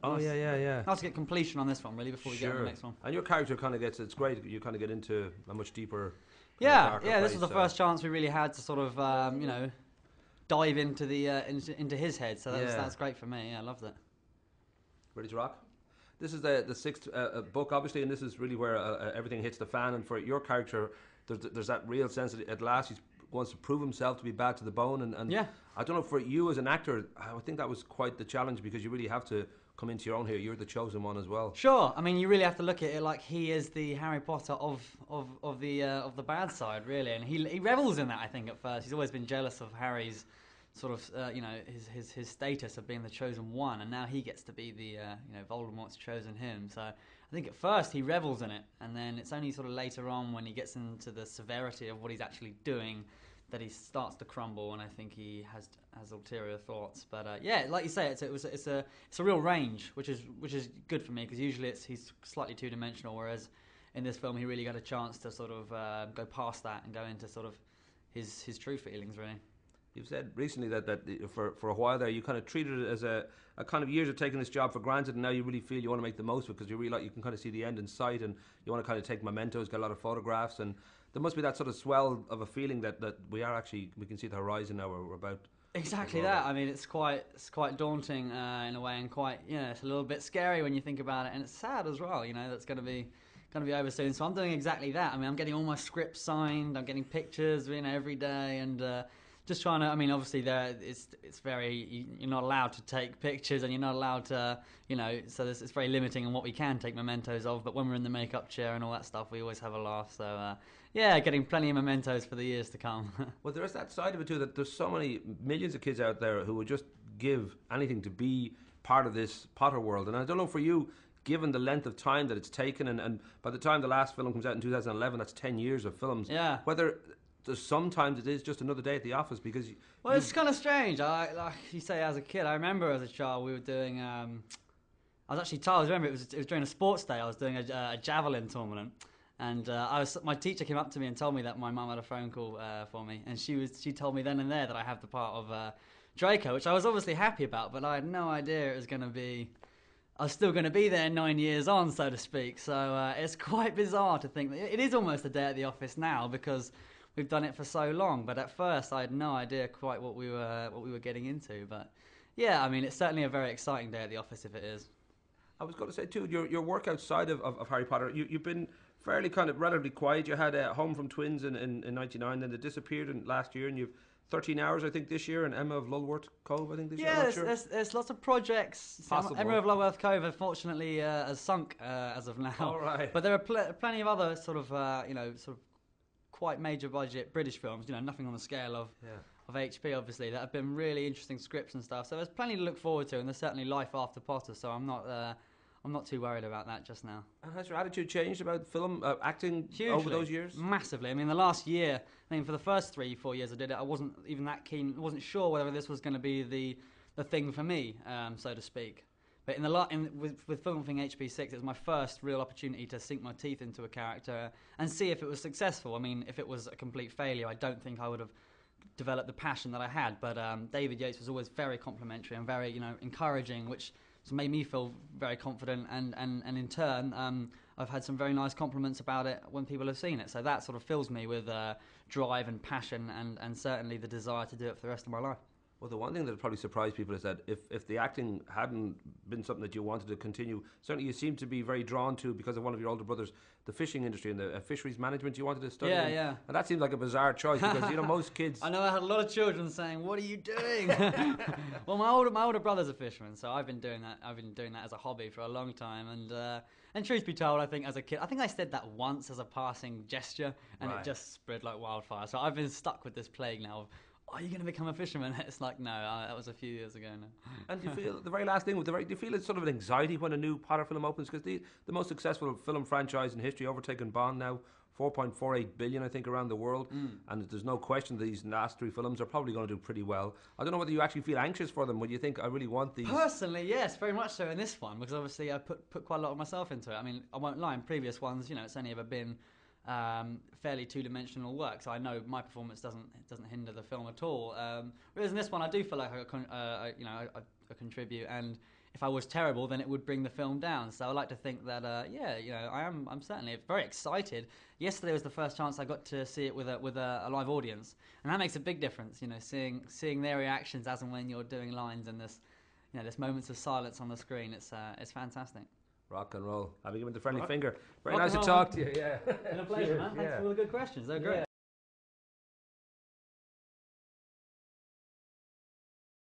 Oh yeah. Nice to get completion on this one, really, before we get on the next one. And your character kind of gets, it's great, you kind of get into a much deeper, yeah, this was the first chance we really had to sort of, dive into the into his head, so that's great for me. Yeah, I loved it. Ready to rock? This is the sixth book, obviously, and this is really where everything hits the fan. And for your character, there's that real sense that at last he wants to prove himself to be bad to the bone. And yeah. I don't know, for you as an actor, I think that was quite the challenge, because you really have to come into your own here. You're the chosen one as well. Sure. I mean, you really have to look at it like he is the Harry Potter of the bad side, really, and he revels in that. I think at first he's always been jealous of Harry's sort of his status of being the chosen one, and now he gets to be the Voldemort's chosen him. So I think at first he revels in it, and then it's only sort of later on when he gets into the severity of what he's actually doing that he starts to crumble, and I think he has ulterior thoughts. But like you say, it's a real range, which is good for me, because usually he's slightly two-dimensional, whereas in this film he really got a chance to sort of go past that and go into sort of his true feelings, really. You've said recently that for a while there you kind of treated it as a kind of years of taking this job for granted, and now you really feel you want to make the most of it, because you really you can kind of see the end in sight, and you want to kind of take mementos, get a lot of photographs, and there must be that sort of swell of a feeling that we can see the horizon now. We're about exactly that. I mean, it's quite daunting in a way, and quite it's a little bit scary when you think about it, and it's sad as well. That's going to be over soon. So I'm doing exactly that. I mean, I'm getting all my scripts signed. I'm getting pictures, every day, and just trying to. I mean, obviously it's very. You're not allowed to take pictures, and you're not allowed to. So it's very limiting on what we can take mementos of. But when we're in the makeup chair and all that stuff, we always have a laugh. So getting plenty of mementos for the years to come. Well, there is that side of it too, that there's so many millions of kids out there who would just give anything to be part of this Potter world. And I don't know, for you, given the length of time that it's taken, and by the time the last film comes out in 2011, that's 10 years of films. Yeah. Whether sometimes it is just another day at the office, because it's kind of strange. Like you say, as a kid, I remember as a child we were doing. I was actually told. I remember it was during a sports day. I was doing a javelin tournament, and my teacher came up to me and told me that my mum had a phone call for me, and she told me then and there that I have the part of Draco, which I was obviously happy about, but I had no idea it was going to be. I was still going to be there 9 years on, so to speak. So it's quite bizarre to think that it is almost a day at the office now, because we've done it for so long. But at first, I had no idea quite what we were getting into. But yeah, I mean, it's certainly a very exciting day at the office if it is. I was going to say too, your work outside of Harry Potter, you've been fairly kind of relatively quiet. You had Home from Twins in '99, then they disappeared last year, and you've 13 Hours, I think, this year, and Emma of Lulworth Cove, I think, this year. Yeah, there's lots of projects. Emma of Lulworth Cove, unfortunately, has sunk as of now. All right. But there are plenty of other sort of quite major budget British films. Nothing on the scale of HP, obviously, that have been really interesting scripts and stuff. So there's plenty to look forward to, and there's certainly life after Potter. So I'm not too worried about that just now. And has your attitude changed about film acting Hugely, over those years? Massively. I mean, the last year, for the first 3-4 years I did it, I wasn't even that keen. I wasn't sure whether this was going to be the thing for me, so to speak. But with filming HP6, it was my first real opportunity to sink my teeth into a character and see if it was successful. I mean, if it was a complete failure, I don't think I would have developed the passion that I had. But David Yates was always very complimentary and very encouraging, which made me feel very confident, and in turn I've had some very nice compliments about it when people have seen it. So that sort of fills me with drive and passion, and certainly the desire to do it for the rest of my life. Well, the one thing that probably surprised people is that if the acting hadn't been something that you wanted to continue, certainly you seem to be very drawn to, because of one of your older brothers, the fishing industry and the fisheries management you wanted to study. Yeah. And that seems like a bizarre choice, because most kids. I know I had a lot of children saying, "What are you doing?" Well, my older brother's a fisherman, so I've been doing that. I've been doing that as a hobby for a long time, and truth be told, I think as a kid, I said that once as a passing gesture, and It just spread like wildfire. So I've been stuck with this plague now of, are you going to become a fisherman? It's like, no, that was a few years ago now. And do you feel, the very last thing, do you feel it's sort of an anxiety when a new Potter film opens? Because the most successful film franchise in history, overtaken Bond now, 4.48 billion, I think, around the world. And there's no question these last 3 films are probably going to do pretty well. I don't know whether you actually feel anxious for them. Would you think, I really want these? Personally, yes, very much so in this one, because obviously I put quite a lot of myself into it. I mean, I won't lie, in previous ones, it's only ever been fairly two-dimensional work, so I know my performance doesn't hinder the film at all. Whereas in this one, I do feel like I contribute, and if I was terrible, then it would bring the film down. So I like to think that, I'm certainly very excited. Yesterday was the first chance I got to see it with a live audience, and that makes a big difference. Seeing their reactions as and when you're doing lines and there's moments of silence on the screen. It's fantastic. Rock and roll. I'll be giving the friendly finger. Very Rock nice to and talk roll, to you. Yeah. Been a pleasure, man. Thanks for all the good questions. They're great.